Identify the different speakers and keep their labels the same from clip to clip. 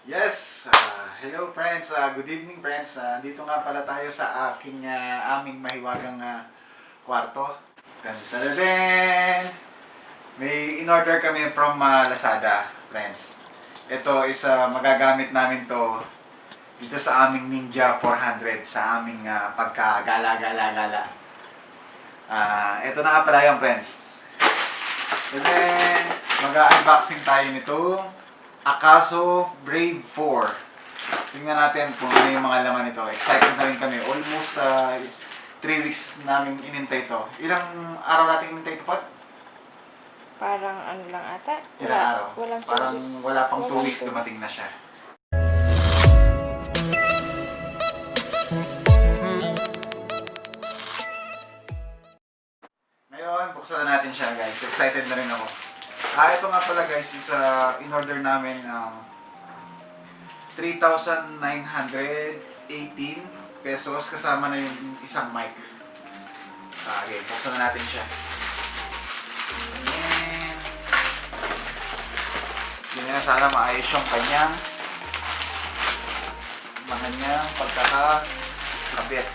Speaker 1: Yes, hello friends, good evening friends. Dito nga pala tayo sa aming mahiwagang kwarto. Then, may in-order kami from Lazada, friends. Ito is magagamit namin to dito sa aming Ninja 400 sa aming pagkagala-gala-gala. Ito na nga pala yung friends. And then, mag-unboxing tayo nito. Akaso Brave 4. Tingnan natin kung ano yung mga laman nito. Excited na rin kami. Almost 3 weeks namin inintay ito. Ilang araw natin inintay ito, Pot?
Speaker 2: Parang ano lang ata?
Speaker 1: Ilang araw?
Speaker 2: Walang
Speaker 1: Parang wala pang 2
Speaker 2: Walang
Speaker 1: weeks
Speaker 2: 2
Speaker 1: dumating na siya. Ngayon, buksan na natin siya guys. Excited na rin ako. Ito nga pala guys is in-order namin 3,918 pesos kasama na yung isang mic. Okay, buksan na natin siya. Ayan. Yun na, sana maayos yung kanyang pagkakakabit.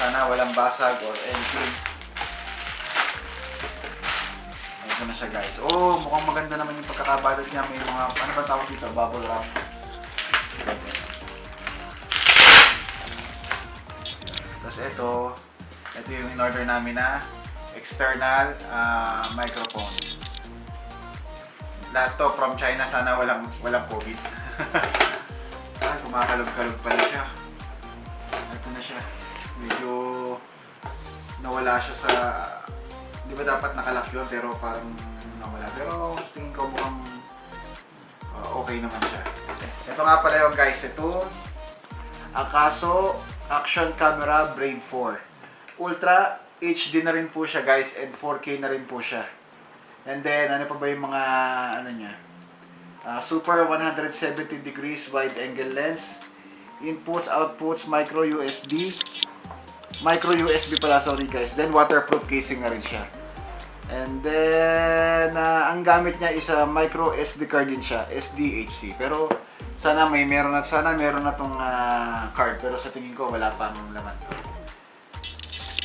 Speaker 1: Sana walang basag or anything. Ito na siya guys. Oh, mukhang maganda naman yung pagkakabalot niya. May mga, ano ba tawag dito? Bubble wrap. Tapos ito yung in-order namin na external microphone. Lahat to from China. Sana walang COVID. Kumakalog-kalog pala siya. Ito na siya. Medyo nawala siya sa... Di ba dapat nakalock yun pero parang nawala. Pero tingin ko mukhang okay naman siya. Ito nga pala yung guys. Ito Akaso Action Camera Brave 4. Ultra HD na rin po siya guys and 4K na rin po siya. And then ano pa ba yung mga ano niya? Super 170 degrees wide angle lens. Inputs, outputs, micro USB pala, sorry guys. Then waterproof casing na rin siya. And then ang gamit niya is micro SD card din siya, SDHC. Pero sana meron na tong card, pero sa tingin ko wala pang laman to.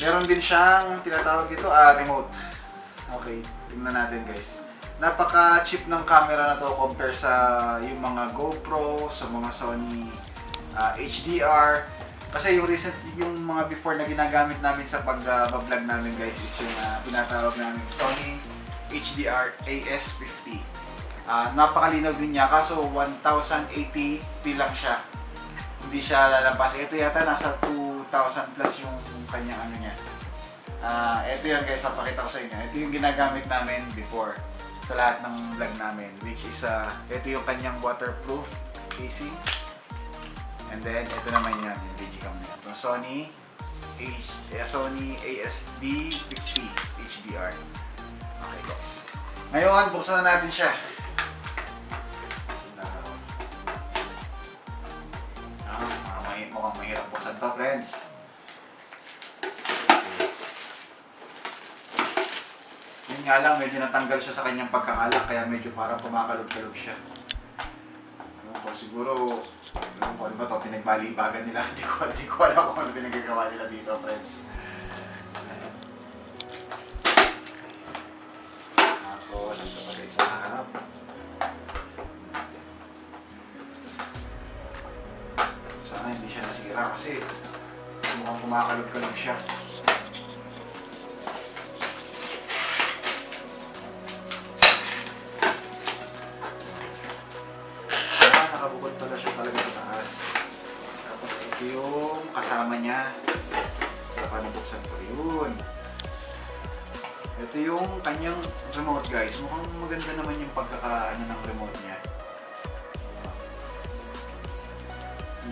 Speaker 1: Meron din siyang tinatawag dito remote. Okay, tingnan natin guys. Napaka-cheap ng camera na to compare sa yung mga GoPro, sa mga Sony HDR. Kasi yung mga before na ginagamit namin sa pag-vlog namin guys is yung tinatawag namin Sony HDR AS50. Napakalinaw din niya kaso 1080p lang siya. Hindi siya lalampas. Ito yata nasa 2,000 plus yung kanyang ano niya. Ito yan guys, papakita ko sa inyo. Ito yung ginagamit namin before sa lahat ng vlog namin, which is ito yung kanyang waterproof casing. And then, ito naman yan, yung digicam na ito. Sony ASD50 HDR. Okay guys. Ngayon, buksan na natin siya. Mukhang mahirap buksan to, friends. Yun nga lang, medyo natanggal siya sa kanyang pagkakalak, kaya medyo parang pumakalog-kalog siya. Siguro, ano ba ito, pinagbalibagan nila. Hindi ko alam kung ano pinagagawa nila dito, friends. Tapos, ito pa sa isang harap. Sana hindi siya nasira kasi mukhang kumakalog-kalog siya. Nakabukod pala siya talaga sa taas. Tapos ito yung kasama niya. Sa panabuksan ko yun. Ito yung kanyang remote guys. Mukhang maganda naman yung pagkakaano ng remote niya.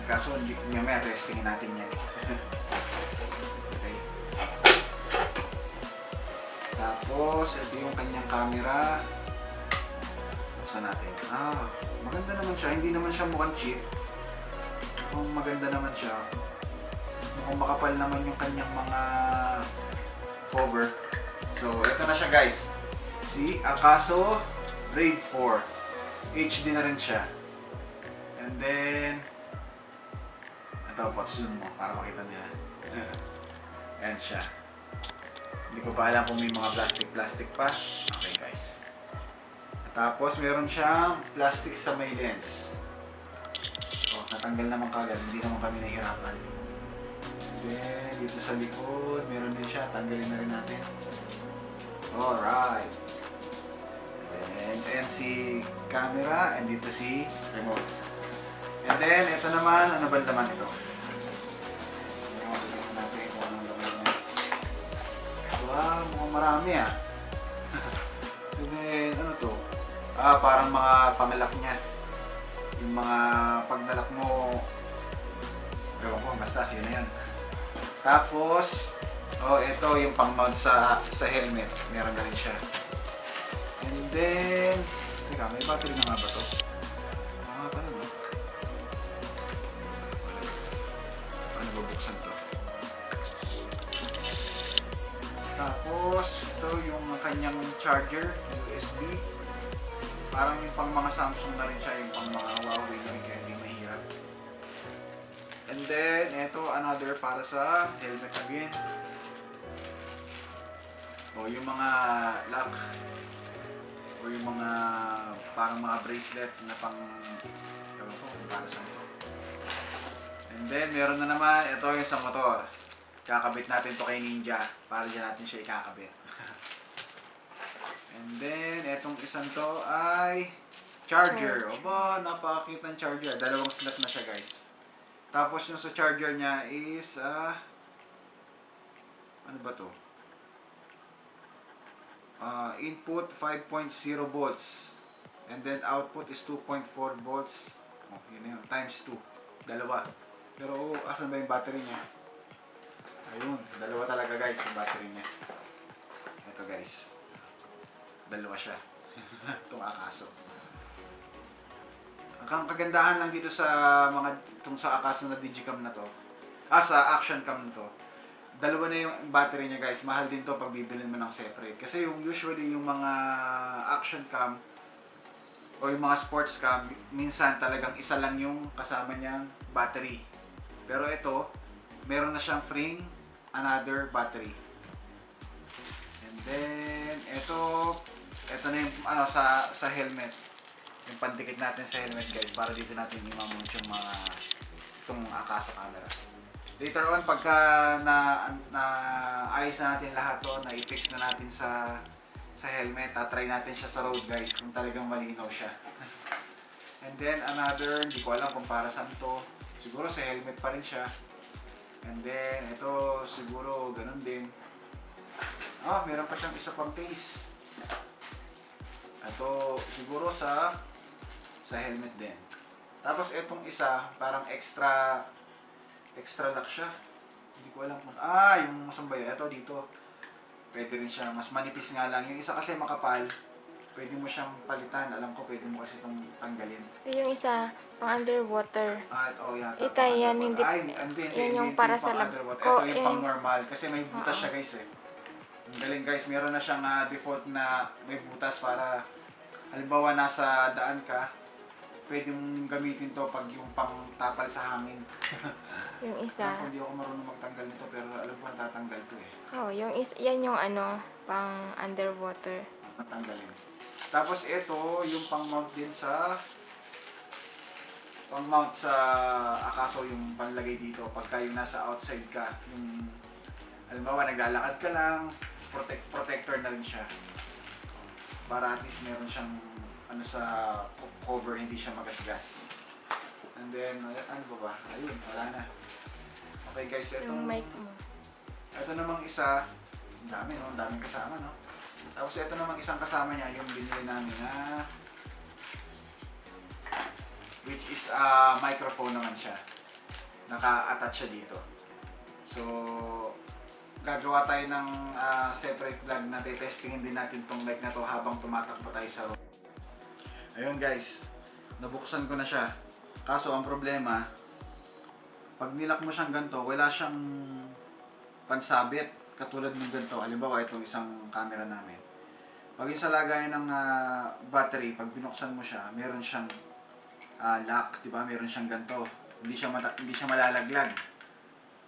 Speaker 1: Kaso hindi niya may testingin natin yan. Okay. Tapos ito yung kanyang camera. Buksan natin. Maganda naman siya. Hindi naman siya mukhang cheap. Maganda naman siya. Mukhang makapal naman yung kanyang mga cover. So, ito na siya guys. See? Akaso Brave 4. HD na rin siya. And then, ito, position mo para makita nila. Ayan siya. Hindi ko pa alam kung may mga plastic pa. Okay guys. Tapos meron siyang plastic sa may lens. Oh, natanggal naman kagad. Hindi naman kami nahihirapan. Then, dito sa likod, meron din siya. Tanggalin na rin natin. Alright. And ayan si camera. And dito si remote. And then, ito naman. Ano ba naman ito? Natin kung anong laman niya. Wow, mukhang marami ah. And then, ano to? Parang mga pangalak niya. Yung mga pagnalak mo, ewan ko, basta, yun na yan. Tapos, ito yung pang-mount sa helmet. Meron na rin siya. And then, teka, may battery na nga ba to? Paano ba? Paano bubuksan to? Tapos, ito yung kanyang charger, USB. Parang yung pang mga Samsung na rin siya, yung pang mga Huawei na rin, kaya hindi mahirap. And then, ito, another para sa helmet again. O yung mga lock. O yung mga parang mga bracelet na pang, ewan ko kung para saan ito. And then, meron na naman, ito yung sa motor. Kakabit natin to kay Ninja para dyan natin siya ikakabit. And then, etong isang to ay charger. Oba, napakakita ng charger. Dalawang slot na siya guys. Tapos yung sa charger niya is, ano ba to? Input 5.0 volts. And then output is 2.4 volts. Oh, yun na yun. Times 2. Dalawa. Pero, asan ba yung battery niya? Ayun, dalawa talaga guys yung battery niya. Ito guys. Dalawa siya. Itong Akaso. Ang kagandahan lang dito sa mga itong sa Akaso na Digicam na to. Sa Action Cam na to. Dalawa na yung battery niya guys. Mahal din to pag bibilin mo ng separate. Kasi yung usually yung mga Action Cam o yung mga sports cam, minsan talagang isa lang yung kasama niyang battery. Pero ito, meron na siyang free another battery. And then, ito na yung sa helmet. Yung pandikit natin sa helmet guys, para dito natin i-mount yung mga itong Akaso camera. Later on, pagka ayos na natin lahat to, na-fix na natin sa helmet, try natin siya sa road guys, kung talagang malinaw siya. And then, another, hindi ko alam kung para saan to. Siguro sa helmet pa rin siya. And then, ito siguro ganun din. Meron pa siyang isa pang case. Ito siguro sa helmet din. Tapos itong isa, parang extra lock siya. Hindi ko alam kung, yung saan ba yun? Ito dito. Pwede rin siya, mas manipis nga lang. Yung isa kasi makapal, pwede mo siyang palitan. Alam ko, pwede mo kasi itong tanggalin.
Speaker 2: Yung isa, pang underwater.
Speaker 1: Ito yan.
Speaker 2: Ito yan, hindi. Yan yung para sa lab.
Speaker 1: Ito yung pang normal. Kasi may butas siya guys eh. Ang galing guys, meron na siyang default na may butas para halimbawa nasa daan ka, pwede mong gamitin to pag yung pang tapal sa hangin.
Speaker 2: Yung isa.
Speaker 1: Hindi ako marunong magtanggal nito pero alam ko natatanggal to eh.
Speaker 2: Yung isa, yan yung pang underwater.
Speaker 1: Matanggalin. Tapos ito, yung pang-mount din sa Akaso, yung panlagay dito pagka yung nasa outside ka, yung halimbawa naglalakad ka lang, protector na rin siya. Para at least meron siyang sa cover, hindi siya magasgas. And then, ano ba? Ayun, wala na. Okay guys,
Speaker 2: Yung mic mo.
Speaker 1: Ito namang isa, ang dami no, ang daming kasama no. Tapos ito namang isang kasama niya, yung binili namin na which is microphone naman siya. Naka-attach siya dito. So, gagawa tayo ng separate vlog na testingin din natin tong mic na to habang tumatakbo tayo sa road. Ayun guys, nabuksan ko na siya. Kaso ang problema, pag nilak mo siyang ganito, wala siyang pansabit katulad ng ganito. Halimbawa, itong isang camera namin. Pag yung sa lagayan ng battery, pag binuksan mo siya, meron siyang lock, di ba? Meron siyang ganito. Hindi siya malalaglag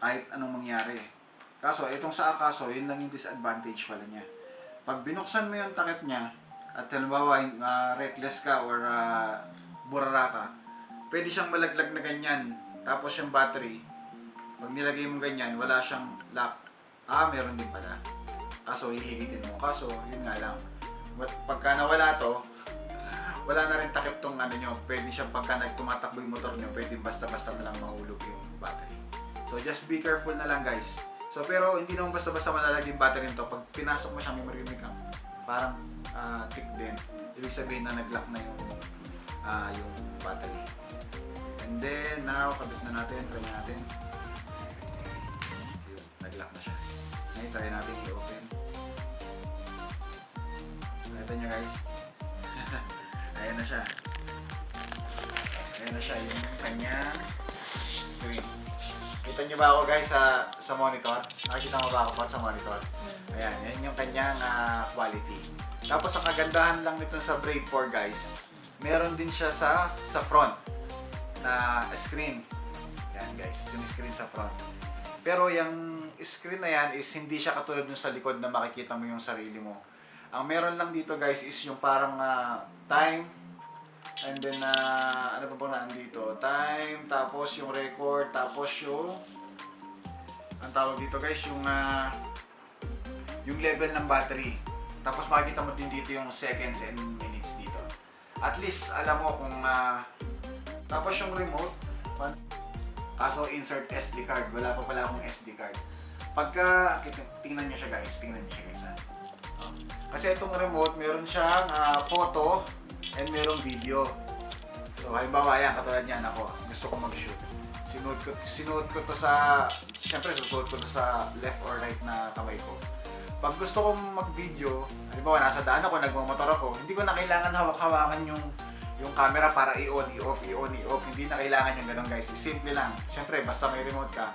Speaker 1: kahit anong mangyari. Kaso, itong sa Akaso, yun lang yung disadvantage pala niya. Pag binuksan mo yung takip niya, at halimbawa, reckless ka or burara ka, pwede siyang malaglag na ganyan. Tapos yung battery, pag nilagay mo ganyan, wala siyang lock. Meron din pala. Kaso, hihigitin mo. Kaso, yun nga lang. Pagka nawala to, wala na rin takip tong ano nyo. Pwede siyang pagka tumatakbo yung motor nyo, pwede basta-basta na lang mahulog yung battery. So, just be careful na lang, guys. So, pero hindi naman basta-basta malalagay yung battery nito. Pag pinasok mo siya, may marinig kang parang tick din. Ibig sabihin na nag-lock na yung battery. And then, now, kabit na natin. Try natin. Yun, nag-lock na siya. Ngayon, try natin i-open. Nakita nyo, guys. Ayan na siya. Ayan na siya yung kanyang screen. Kita nyo ba ako, guys, sa monitor? Nakikita mo ba ako sa monitor? Ayan, yan yung kanyang quality. Tapos ang kagandahan lang nito sa Brave 4, guys, meron din siya sa front na screen. Yan, guys, yung screen sa front. Pero yung screen na yan is hindi siya katulad dun sa likod na makikita mo yung sarili mo. Ang meron lang dito, guys, is yung parang time, and then ano pa ba nandito? Time, tapos yung record, tapos yung ang tawag dito, guys, yung level ng battery. Tapos makikita mo din dito yung seconds and minutes dito. At least alam mo kung tapos yung remote, kaso insert SD card. Wala pa pala akong SD card. Pagka tingnan niyo siya, guys. Kasi itong remote, meron siyang photo and merong video. So halimbawa yan, katulad niyan ako. Gusto ko mag-shoot. Sinuot ko to sa, siyempre susuot ko to sa left or right na kamay ko. Pag gusto kong mag-video, halimbawa nasa daan ako, nagmamotor ako, hindi ko na kailangan hawak-hawakan yung camera para i-on, i-off, i-on, i-off. Hindi na kailangan yung ganun, guys. Simple lang. Siyempre, basta may remote ka,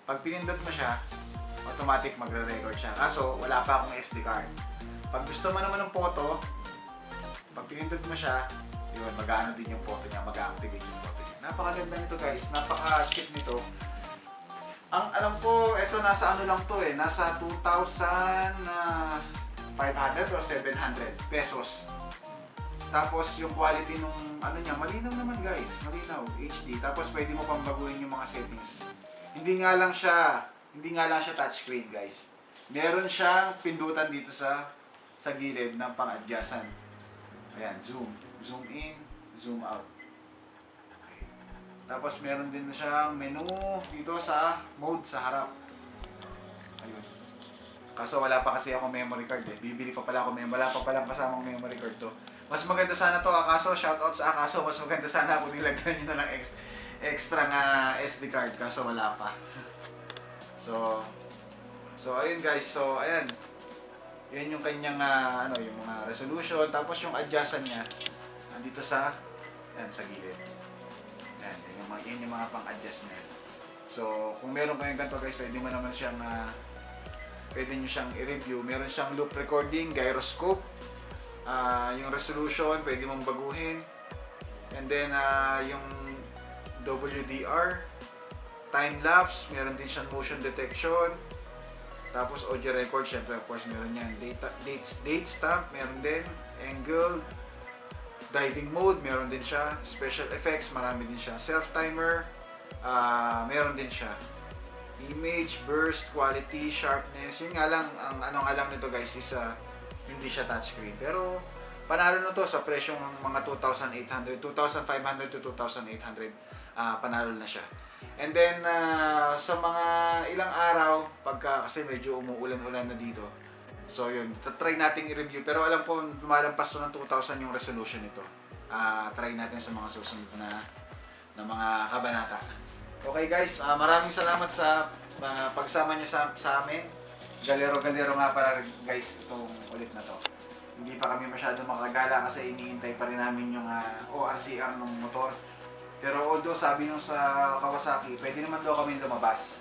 Speaker 1: pag pinindot mo siya, automatic magre-record siya. Kaso, wala pa akong SD card. Pag gusto mo naman ng photo, pag pinindot mo siya, yun, mag-ano din yung photo niya, mag-activate yung photo niya. Napakaganda nito, guys. Napaka-cheap nito. Ang alam ko, ito nasa ano lang to nasa 2,500 or 700 pesos. Tapos yung quality nung ano niya, malinaw naman, guys. Malinaw, HD. Tapos pwede mo pang baguhin yung mga settings. Hindi nga lang siya touchscreen, guys. Meron siyang pindutan dito sa gilid ng pang-adjustan. Ayan, zoom in, zoom out. Okay. Tapos meron din siyang menu dito sa mode sa harap. Ayun. Kaso wala pa kasi ako memory card Bibili pa pala ako, wala pa palang kasamang memory card to. Mas maganda sana to, Akaso, shoutout sa Akaso. Mas maganda sana ako nilagyan nyo na ng extra nga SD card, kaso wala pa. So ayun, guys. So ayan. Yan yung kanyang yung mga resolution, tapos yung adjustan niya nandito sa gilid. Yan yung mga pang-adjust niya. So kung meron kayong ganito, guys, pwede mo naman siyang pwede niyo siyang i-review. Meron siyang loop recording, gyroscope, yung resolution pwede mong baguhin, and then yung WDR, time lapse, meron din siyang motion detection. Tapos audio record, syempre of course meron yan. Date stamp, meron din. Angle, driving mode, meron din siya. Special effects, marami din siya. Self timer, meron din siya. Image, burst, quality, sharpness. Yun nga lang, ang ano nga lang nito, guys, is hindi siya touchscreen. Pero panalo na to sa presyong mga 2,500 to 2,800. Panalo na siya. And then, sa mga ilang araw, kasi medyo umuulan-ulan na dito. So, yun. Try natin i-review. Pero alam ko, lumalampas to ng 2,000 yung resolution nito. Try natin sa mga susunod na mga kabanata. Okay, guys. Maraming salamat sa pagsama niyo sa amin. Galero-galero nga para, guys, itong ulit na to. Hindi pa kami masyado makagala kasi iniintay pa rin namin yung ORCR ng motor. Pero although sabi nung sa Kawasaki, pwede naman daw kami lumabas.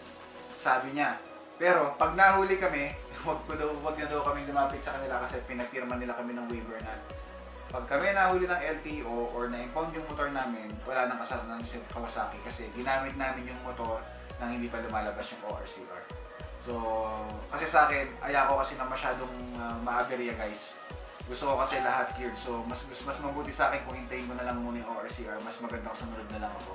Speaker 1: Sabi niya. Pero pag nahuli kami, wag na daw kami lumapit sa kanila kasi pinapirma nila kami ng waiver na Pag kami nahuli ng LTO or na-impound yung motor namin, wala nang kasalanan si Kawasaki kasi ginamit namin yung motor nang hindi pa lumalabas yung ORCR. So, kasi sa akin, ayoko kasi na masyadong maaberya guys. Gusto ko kasi lahat geared. So, mas mabuti sa akin kung hintayin ko na lang muna yung ORCR. Mas maganda kung sumunod na lang ako.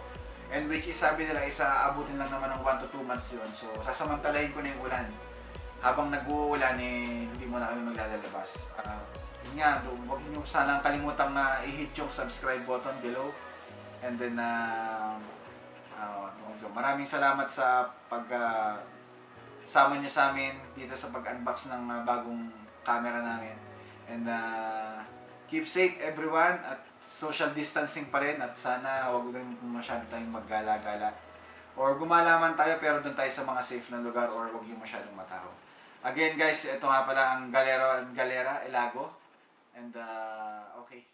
Speaker 1: And which is, sabi nila, abutin lang naman ng 1 to 2 months yun. So, sasamantalahin ko na yung ulan. Habang nag-uulan, hindi mo na kami maglalabas. Yun nga, huwag nyo sanang kalimutang i-hit yung subscribe button below. And then, so, maraming salamat sa sama nyo sa amin dito sa pag-unbox ng bagong camera namin. And keep safe everyone at social distancing pa rin at sana huwag rin masyado tayong maggala-gala. Or gumala man tayo pero doon tayo sa mga safe na lugar or huwag yung masyadong matao. Again guys, ito nga pala ang Galera Elago. And okay.